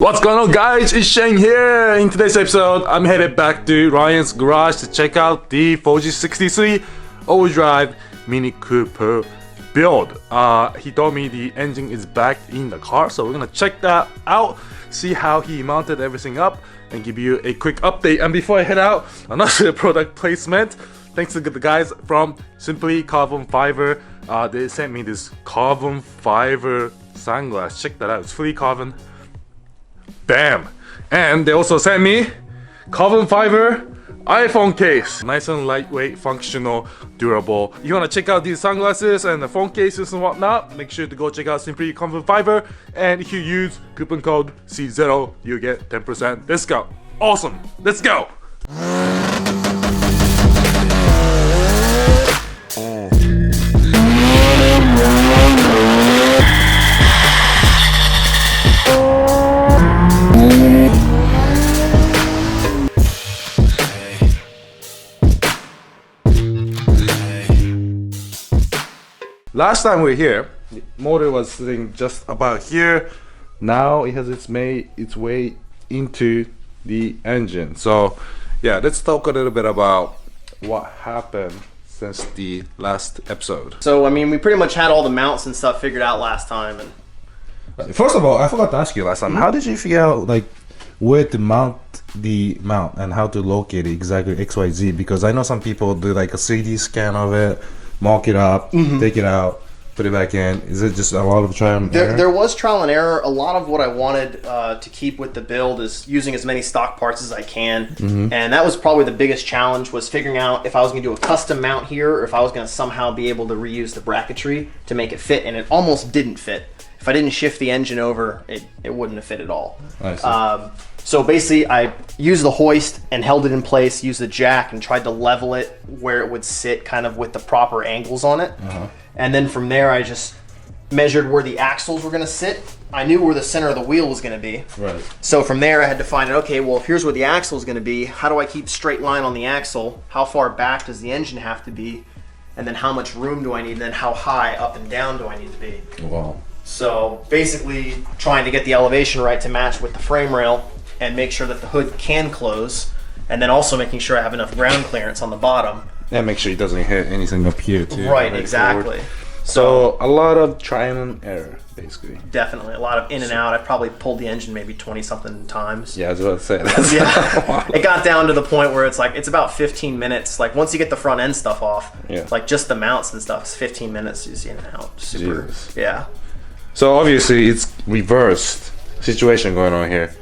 What's going on, guys? It's Shane here. In today's episode, I'm headed back to Ryan's garage to check out the 4G63 all-drive Mini Cooper build. He told me the engine is back in the car, so we're gonna check that out, see how he mounted everything up, and give you a quick update. And before I head out, another product placement. Thanks to the guys from Simply Carbon Fiber. They sent me this carbon fiber sunglass. Check that out. It's fully carbon. Bam! And they also sent me carbon fiber iPhone case. Nice and lightweight, functional, durable. You wanna check out these sunglasses and the phone cases and whatnot, make sure to go check out Simply Carbon Fiber. And if you use coupon code CZero, you get 10% discount. Awesome! Let's go! Last time we were here, the motor was sitting just about here. Now it has made its way into the engine. So yeah, let's talk a little bit about what happened since the last episode. So I mean, we pretty much had all the mounts and stuff figured out last time. And first of all, I forgot to ask you last time, how did you figure out like where to mount the mount and how to locate it exactly XYZ? Because I know some people do like a 3D scan of it, mock it up, take it out, put it back in. Is it just a lot of trial and error? There was trial and error. A lot of what I wanted to keep with the build is using as many stock parts as I can. And that was probably the biggest challenge, was figuring out if I was going to do a custom mount here or if I was going to somehow be able to reuse the bracketry to make it fit. And it almost didn't fit. If I didn't shift the engine over, it wouldn't have fit at all. I see. So basically, I used the hoist and held it in place, used the jack and tried to level it where it would sit kind of with the proper angles on it. And then from there, I just measured where the axles were going to sit. I knew where the center of the wheel was going to be. Right. So from there, I had to find out, okay, well, if here's where the axle is going to be, how do I keep straight line on the axle? How far back does the engine have to be? And then how much room do I need? And then how high up and down do I need to be? Wow. So basically, trying to get the elevation right to match with the frame rail and make sure that the hood can close, and then also making sure I have enough ground clearance on the bottom. And make sure it doesn't hit anything up here too. Right, exactly. So a lot of trial and error, basically. Definitely, a lot of in and out. I probably pulled the engine maybe 20-something times. Yeah, I was about to say that. Yeah, it got down to the point where it's like, it's about 15 minutes. Like once you get the front end stuff off, like just the mounts and stuff, it's 15 minutes just in and out. Super, Jesus. Yeah. So obviously it's reversed situation going on here.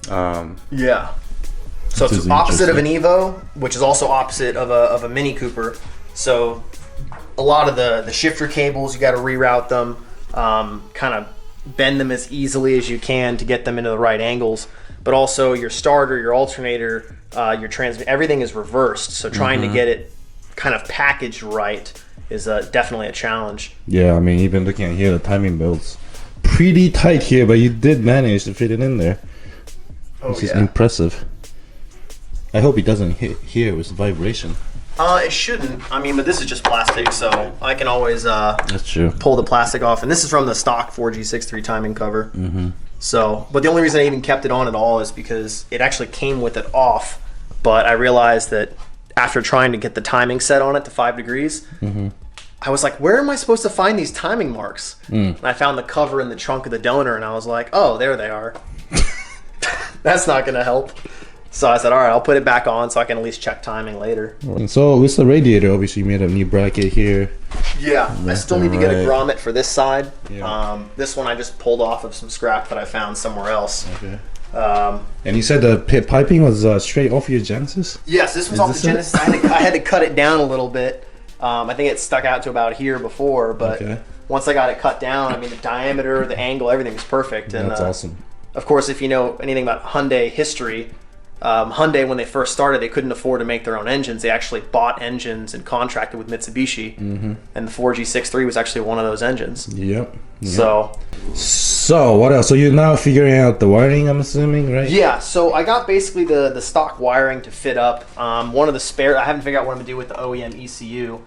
Yeah. So it's opposite of an Evo, which is also opposite of a Mini Cooper. So a lot of the shifter cables, you got to reroute them, kind of bend them as easily as you can to get them into the right angles. But also your starter, your alternator, your transmission, everything is reversed. So trying to get it kind of packaged right is definitely a challenge. Yeah, I mean, even looking at here, the timing belt's pretty tight here, but you did manage to fit it in there. This is impressive. I hope it doesn't hit here with vibration. It shouldn't. I mean, but this is just plastic, so I can always That's true. Pull the plastic off. And this is from the stock 4G63 timing cover. So, but the only reason I even kept it on at all is because it actually came with it off. But I realized that after trying to get the timing set on it to 5 degrees, I was like, where am I supposed to find these timing marks? And I found the cover in the trunk of the donor, and I was like, oh, there they are. That's not going to help. So I said, all right, I'll put it back on so I can at least check timing later. And so with the radiator, obviously you made a new bracket here. Yeah, I still need to get a grommet for this side. This one I just pulled off of some scrap that I found somewhere else. Okay. And you said the piping was straight off your Genesis? Yes, this was off the Genesis. I had to cut it down a little bit. I think it stuck out to about here before, but once I got it cut down, I mean, the diameter, the angle, everything was perfect. And, that's awesome. Of course, if you know anything about Hyundai history, Hyundai, when they first started, they couldn't afford to make their own engines. They actually bought engines and contracted with Mitsubishi, and the 4G63 was actually one of those engines. Yep. So what else? So you're now figuring out the wiring, I'm assuming, right? Yeah. So I got basically the stock wiring to fit up. One of the spare, I haven't figured out what I'm gonna do with the OEM ECU,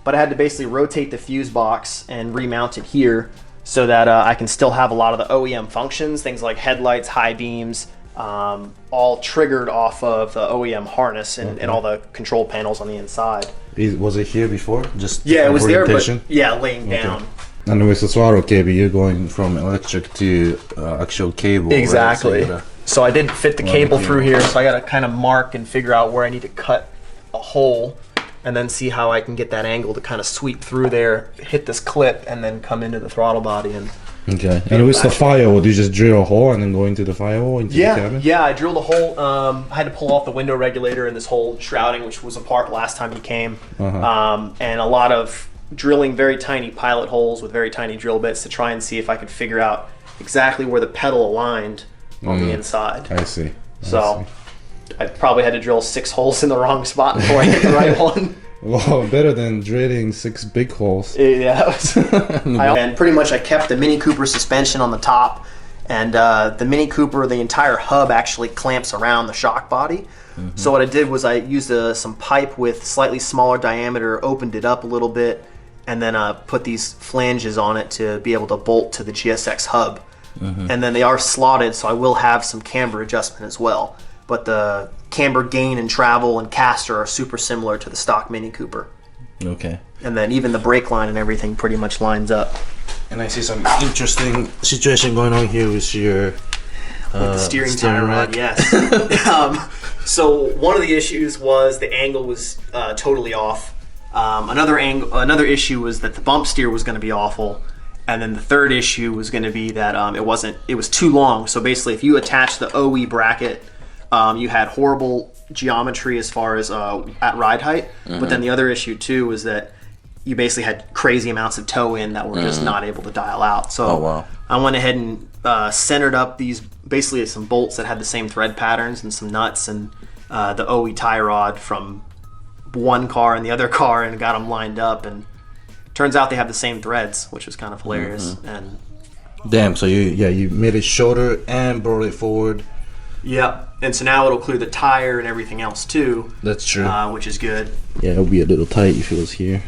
but I had to basically rotate the fuse box and remount it here. so that I can still have a lot of the OEM functions, things like headlights, high beams, all triggered off of the OEM harness and all the control panels on the inside. Was it here before? Just Yeah, it was there, but orientation? yeah, laying down. And with the throttle cable, you're going from electric to actual cable. Exactly. Right? So I didn't fit the cable through here, so I got to kind of mark and figure out where I need to cut a hole, and then see how I can get that angle to kind of sweep through there, hit this clip, and then come into the throttle body. And okay. And with the firewall, do you just drill a hole and then go into the firewall into the cabin? Yeah, I drilled a hole. I had to pull off the window regulator and this whole shrouding, which was apart last time he came. And a lot of drilling very tiny pilot holes with very tiny drill bits to try and see if I could figure out exactly where the pedal aligned on the inside. I see. I probably had to drill 6 holes in the wrong spot before I hit the right one. Well, better than drilling 6 big holes. Yeah, and pretty much I kept the Mini Cooper suspension on the top, and the Mini Cooper, the entire hub actually clamps around the shock body. So what I did was I used some pipe with slightly smaller diameter, opened it up a little bit, and then put these flanges on it to be able to bolt to the GSX hub. And then they are slotted, so I will have some camber adjustment as well. But the camber gain and travel and caster are super similar to the stock Mini Cooper. Okay. And then even the brake line and everything pretty much lines up. And I see some interesting situation going on here with your With the steering tie rod, rack. yes. So one of the issues was the angle was totally off. Another issue was that the bump steer was going to be awful. And then the third issue was going to be that it was too long. So basically, if you attach the OE bracket, you had horrible geometry as far as at ride height. But then the other issue too was that you basically had crazy amounts of toe in that were just not able to dial out. So I went ahead and centered up these basically some bolts that had the same thread patterns and some nuts and the OE tie rod from one car and the other car, and got them lined up. And turns out they have the same threads, which was kind of hilarious. And damn, so you made it shorter and brought it forward. Yeah, and so now it'll clear the tire and everything else too. That's true. Which is good. Yeah, it'll be a little tight if it was here.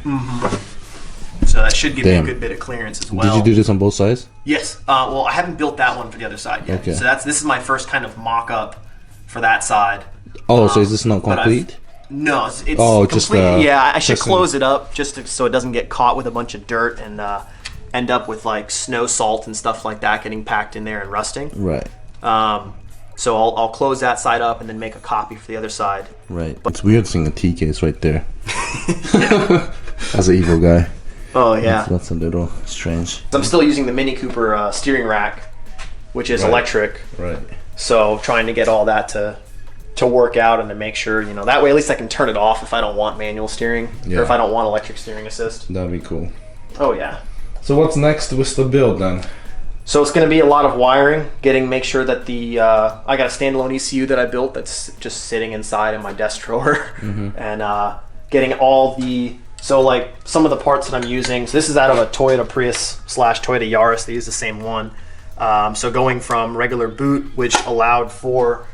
So that should give you a good bit of clearance as well. Did you do this on both sides? Yes. Well, I haven't built that one for the other side yet. Okay. So this is my first kind of mock-up for that side. Oh, so is this not complete? No, it's just complete. Yeah, I should close it up so it doesn't get caught with a bunch of dirt and end up with like snow salt and stuff like that getting packed in there and rusting. Right. So I'll close that side up and then make a copy for the other side. Right. It's weird seeing a T case right there. As an evil guy. Oh yeah. That's a little strange. I'm still using the Mini Cooper steering rack, which is electric. Right. So trying to get all that to work out and to make sure, that way at least I can turn it off if I don't want manual steering or if I don't want electric steering assist. That'd be cool. Oh yeah. So what's next with the build then? So it's going to be a lot of wiring, make sure that I got a standalone ECU that I built that's just sitting inside in my desk drawer, and getting all so like some of the parts that I'm using. So this is out of a Toyota Prius / Toyota Yaris. They use the same one. So going from regular boot, which allowed for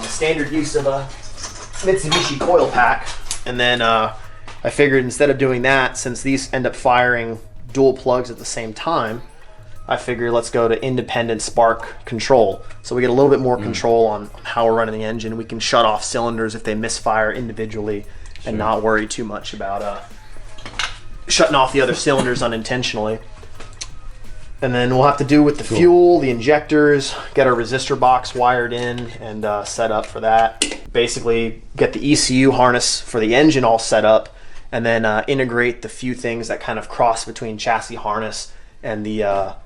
standard use of a Mitsubishi coil pack, and then I figured instead of doing that, since these end up firing dual plugs at the same time, I figured let's go to independent spark control. So we get a little bit more control on how we're running the engine. We can shut off cylinders if they misfire individually and not worry too much about shutting off the other cylinders unintentionally. And then we'll have to do with the fuel, the injectors, get our resistor box wired in and set up for that. Basically get the ECU harness for the engine all set up, and then integrate the few things that kind of cross between chassis harness and the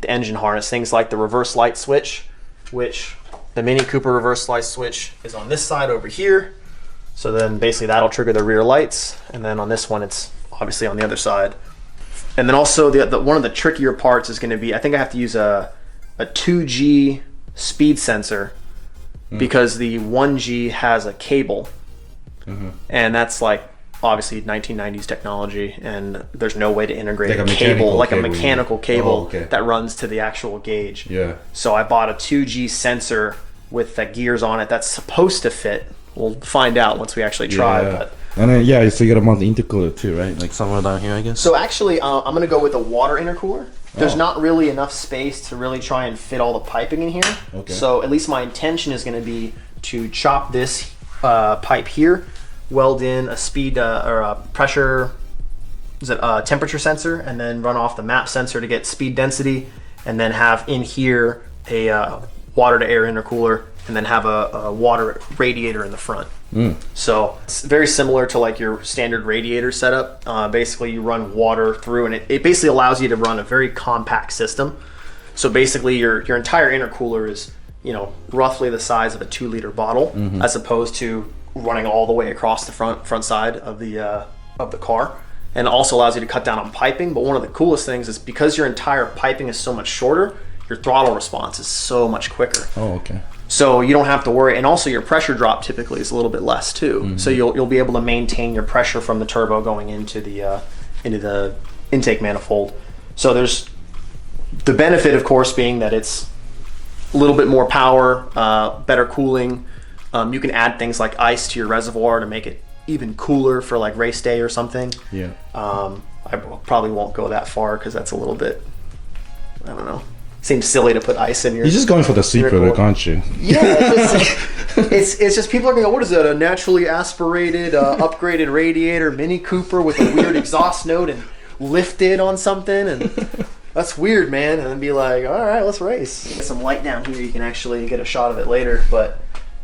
engine harness. Things like the reverse light switch, which the Mini Cooper reverse light switch is on this side over here. So then basically that'll trigger the rear lights, and then on this one it's obviously on the other side. And then also one of the trickier parts is going to be, I think I have to use a 2G speed sensor because the 1G has a cable, and that's like obviously 1990s technology, and there's no way to integrate a mechanical cable that runs to the actual gauge. Yeah. So I bought a 2G sensor with the gears on it that's supposed to fit. We'll find out once we actually try. Yeah. But and then so you got a month intercooler too, right? Like somewhere down here, I guess. so actually, I'm gonna go with a water intercooler. There's not really enough space to really try and fit all the piping in here. Okay. So at least my intention is going to be to chop this pipe here, weld in a speed or a pressure, temperature sensor, and then run off the map sensor to get speed density, and then have in here a water to air intercooler, and then have a water radiator in the front. So it's very similar to like your standard radiator setup. Basically you run water through, and it basically allows you to run a very compact system. So basically your entire intercooler is, you know, roughly the size of a 2-liter bottle, as opposed to running all the way across the front side of the car. And it also allows you to cut down on piping. But one of the coolest things is because your entire piping is so much shorter, your throttle response is so much quicker. Oh, okay. So you don't have to worry, and also your pressure drop typically is a little bit less too. So you'll be able to maintain your pressure from the turbo going into the intake manifold. So there's the benefit, of course, being that it's a little bit more power, better cooling. You can add things like ice to your reservoir to make it even cooler for like race day or something. Yeah. I probably won't go that far because that's a little bit, I don't know. Seems silly to put ice in your. You're just going for the C product, aren't you? Yeah, it's just people are going to go, what is that? A naturally aspirated, upgraded radiator Mini Cooper with a weird exhaust note and lifted on something, and that's weird, man. And then be like, all right, let's race. Get some light down here. You can actually get a shot of it later, but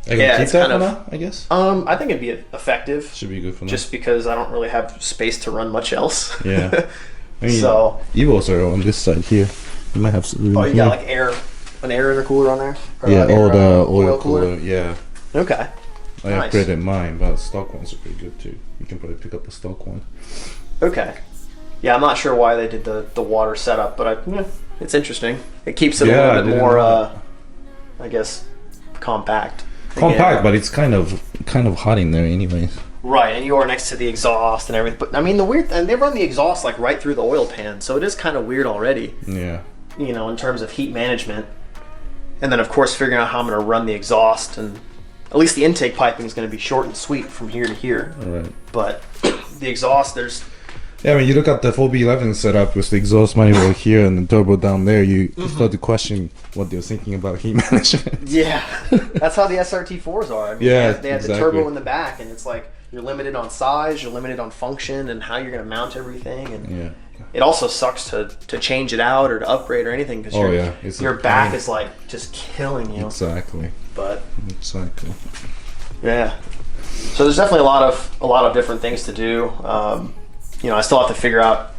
I can keep that for now, I guess. I think it'd be effective. Should be good for now. Just because I don't really have space to run much else. Yeah. I mean, so Evos are on this side here. You might have some room. Oh, you got like an air intercooler on there? Or yeah, or the oil cooler. Yeah. Okay. I upgraded mine, but stock ones are pretty good too. You can probably pick up a stock one. Okay. Yeah, I'm not sure why they did the water setup, but it's interesting. It keeps it a little bit more, I guess, compact. Compact, but it's kind of hot in there anyways. Right, and you are next to the exhaust and everything. But I mean, and they run the exhaust like right through the oil pan, so it is kind of weird already. Yeah. You know, in terms of heat management, and then of course figuring out how I'm going to run the exhaust, and at least the intake piping is going to be short and sweet from here to here. All right. But the exhaust, there's. Yeah, I mean, you look at the 4B11 setup with the exhaust manifold here and the turbo down there, you start to question what they're thinking about heat management. Yeah, that's how the SRT4s are. I mean, yeah, they have the turbo in the back, and it's like you're limited on size, you're limited on function, and how you're going to mount everything. And it also sucks to change it out or to upgrade or anything because your back is like just killing you. Exactly. But exactly. Yeah. So there's definitely a lot of different things to do. You know, I still have to figure out,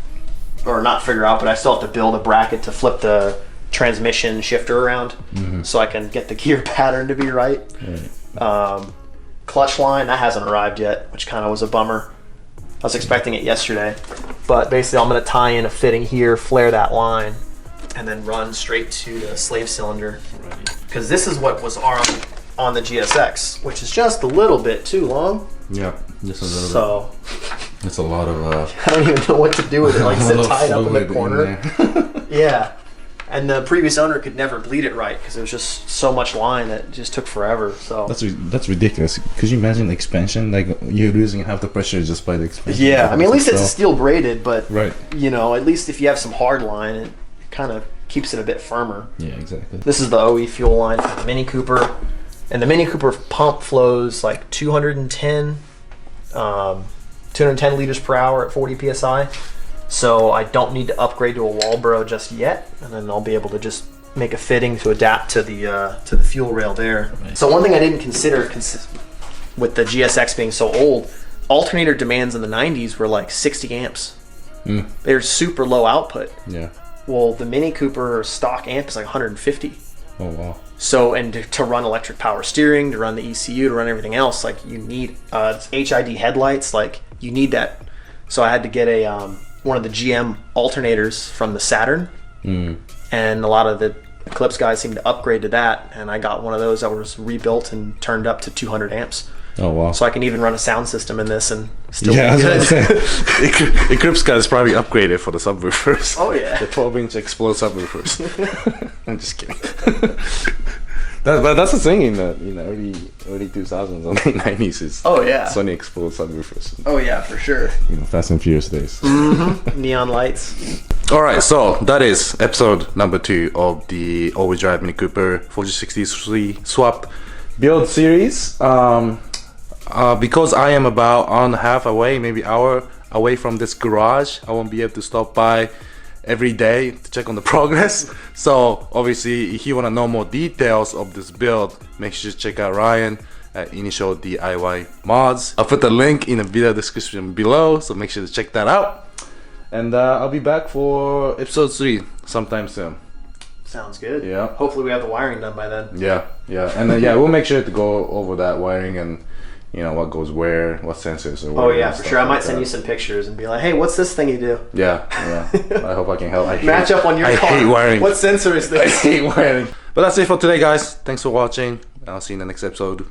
or not figure out, but I still have to build a bracket to flip the transmission shifter around so I can get the gear pattern to be right. Clutch line, that hasn't arrived yet, which kind of was a bummer. I was expecting it yesterday, but basically I'm going to tie in a fitting here, flare that line, and then run straight to the slave cylinder. Because this is what was on the GSX, which is just a little bit too long. Yeah, just a little bit. It's a lot of... I don't even know what to do with it. Like, sit tied up in the corner. Yeah. And the previous owner could never bleed it right because it was just so much line that it just took forever. So that's ridiculous. Could you imagine the expansion? Like, you're losing half the pressure just by the expansion. Yeah, I mean, at least it's a steel braided, but right. You know, at least if you have some hard line, it kind of keeps it a bit firmer. Yeah, exactly. This is the OE fuel line for the Mini Cooper, and the Mini Cooper pump flows like 210 liters per hour at 40 psi. So I don't need to upgrade to a Walbro just yet, and then I'll be able to just make a fitting to adapt to the fuel rail there. Right. So one thing I didn't consider with the GSX being so old, alternator demands in the 90s were like 60 amps. They're super low output. Yeah. Well, the Mini Cooper stock amp is like 150. Oh wow. So, and to run electric power steering, to run the ECU, to run everything else, like you need HID headlights, like you need that. So I had to get a one of the GM alternators from the Saturn, and a lot of the Eclipse guys seemed to upgrade to that, and I got one of those that was rebuilt and turned up to 200 amps. Oh wow! So I can even run a sound system in this and still be good. Eclipse guys probably upgraded for the subwoofers. Oh yeah, the 12-inch explode subwoofers. I'm just kidding. But that's the thing in the early 2000s, or late 90s is Sony explode subwoofers. Oh yeah, for sure. Fast and Furious days. Neon lights. Alright, so that is episode number 2 of the all-wheel drive Mini Cooper 4063 swapped build series. Because I am about hour and a half away, maybe hour away from this garage, I won't be able to stop by every day to check on the progress. So obviously, if you want to know more details of this build, make sure to check out Ryan at Initialdiymods. I'll put the link in the video description below, so make sure to check that out. And I'll be back for episode 3 sometime soon. Sounds good. Yeah. Hopefully we have the wiring done by then. Yeah. And then we'll make sure to go over that wiring and what goes where, what sensors are where. Oh yeah, for sure. I might send you some pictures and be like, hey, what's this thing you do? Yeah. I hope I can help. Match up on your car. I hate wiring. What sensor is I this? hate wiring. But that's it for today, guys. Thanks for watching. I'll see you in the next episode.